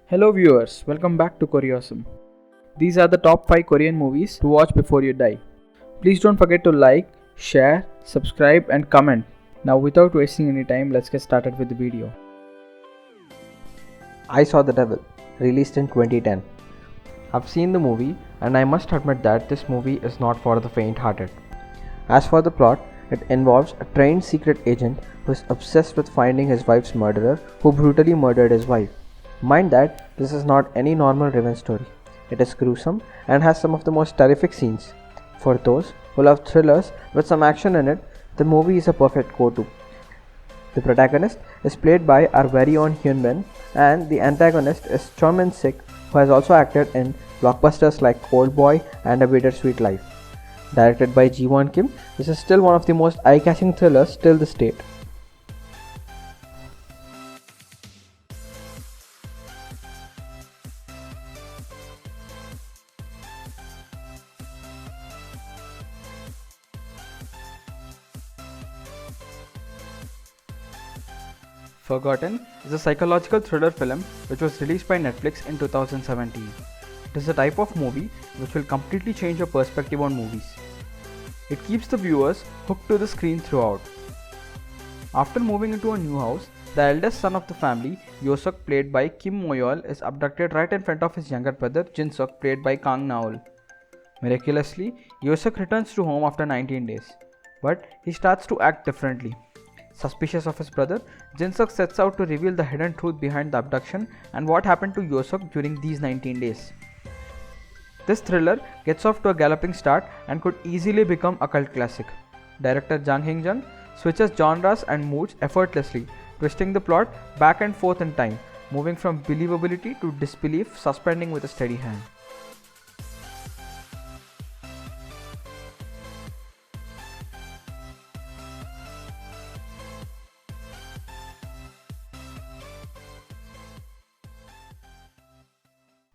Hello viewers, welcome back to Koreosum. These are the top 5 Korean movies to watch before you die. Please don't forget to like, share, subscribe and comment. Now without wasting any time, let's get started with the video. I Saw the Devil, released in 2010. I've seen the movie and I must admit that this movie is not for the faint-hearted. As for the plot, it involves a trained secret agent who is obsessed with finding his wife's murderer who brutally murdered his wife. Mind that this is not any normal revenge story. It is gruesome and has some of the most terrific scenes. For those who love thrillers with some action in it, the movie is a perfect go-to. The protagonist is played by our very own Hyun Bin and the antagonist is Choi Min-sik, who has also acted in blockbusters like Old Boy and A Bittersweet Life. Directed by Ji Won Kim, this is still one of the most eye-catching thrillers till this date. Forgotten is a psychological thriller film which was released by Netflix in 2017. It is a type of movie which will completely change your perspective on movies. It keeps the viewers hooked to the screen throughout. After moving into a new house, the eldest son of the family, Yosuk played by Kim Moyol, is abducted right in front of his younger brother Jinsuk played by Kang Naol. Miraculously, Yosuk returns to home after 19 days, but he starts to act differently. Suspicious of his brother, Jinsuk sets out to reveal the hidden truth behind the abduction and what happened to Yosuk during these 19 days. This thriller gets off to a galloping start and could easily become a cult classic. Director Jang Hyun-jung switches genres and moods effortlessly, twisting the plot back and forth in time, moving from believability to disbelief, suspending with a steady hand.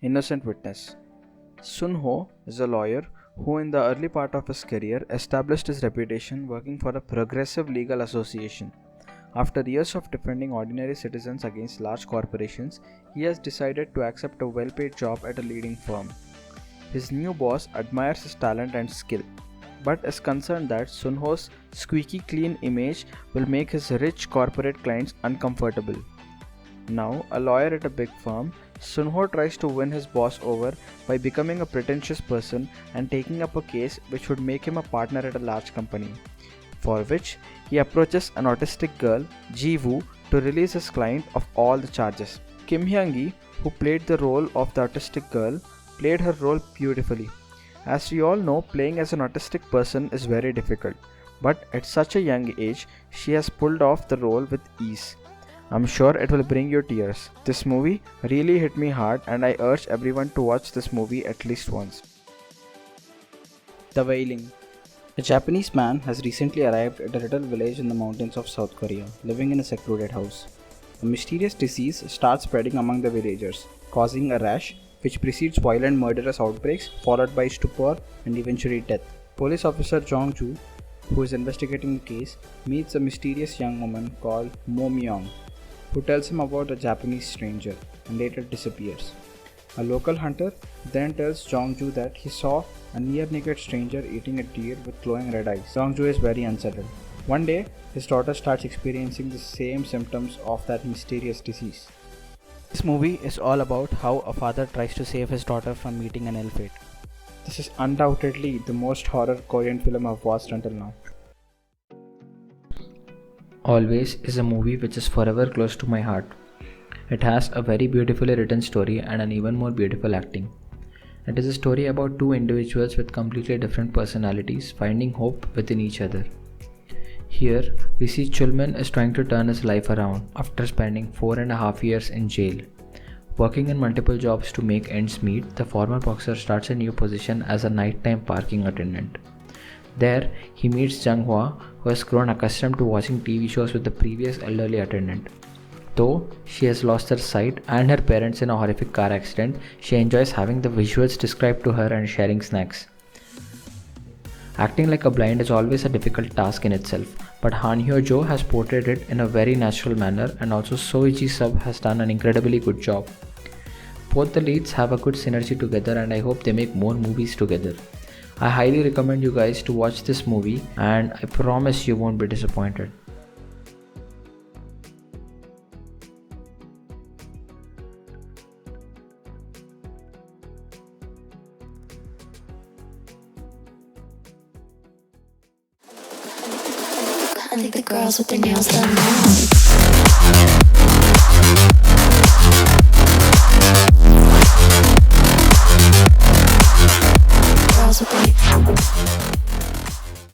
Innocent Witness. Sun Ho is a lawyer who in the early part of his career established his reputation working for a progressive legal association. After years of defending ordinary citizens against large corporations, he has decided to accept a well-paid job at a leading firm. His new boss admires his talent and skill, but is concerned that Sun Ho's squeaky clean image will make his rich corporate clients uncomfortable. Now, a lawyer at a big firm, Sun Ho tries to win his boss over by becoming a pretentious person and taking up a case which would make him a partner at a large company, for which he approaches an autistic girl, Ji Woo, to release his client of all the charges. Kim Hyung-gi, who played the role of the autistic girl, played her role beautifully. As we all know, playing as an autistic person is very difficult, but at such a young age, she has pulled off the role with ease. I'm sure it will bring you tears. This movie really hit me hard and I urge everyone to watch this movie at least once. The Wailing. A Japanese man has recently arrived at a little village in the mountains of South Korea, living in a secluded house. A mysterious disease starts spreading among the villagers, causing a rash which precedes violent murderous outbreaks followed by stupor and eventually death. Police officer Jong Joo, who is investigating the case, meets a mysterious young woman called Mo Myung, who tells him about a Japanese stranger and later disappears. A local hunter then tells Jong-joo that he saw a near-naked stranger eating a deer with glowing red eyes. Jong-joo is very unsettled. One day, his daughter starts experiencing the same symptoms of that mysterious disease. This movie is all about how a father tries to save his daughter from meeting an ill fate. This is undoubtedly the most horror Korean film I've watched until now. Always is a movie which is forever close to my heart. It has a very beautifully written story and an even more beautiful acting. It is a story about two individuals with completely different personalities finding hope within each other. Here, we see Chulmin is trying to turn his life around after spending 4.5 years in jail. Working in multiple jobs to make ends meet, the former boxer starts a new position as a nighttime parking attendant. There, he meets Jung Hwa, who has grown accustomed to watching TV shows with the previous elderly attendant. Though she has lost her sight and her parents in a horrific car accident, she enjoys having the visuals described to her and sharing snacks. Acting like a blind is always a difficult task in itself, but Han Hyo-jo has portrayed it in a very natural manner, and also Seo Ji-sub has done an incredibly good job. Both the leads have a good synergy together, and I hope they make more movies together. I highly recommend you guys to watch this movie, and I promise you won't be disappointed. I think the girls with their nails done now.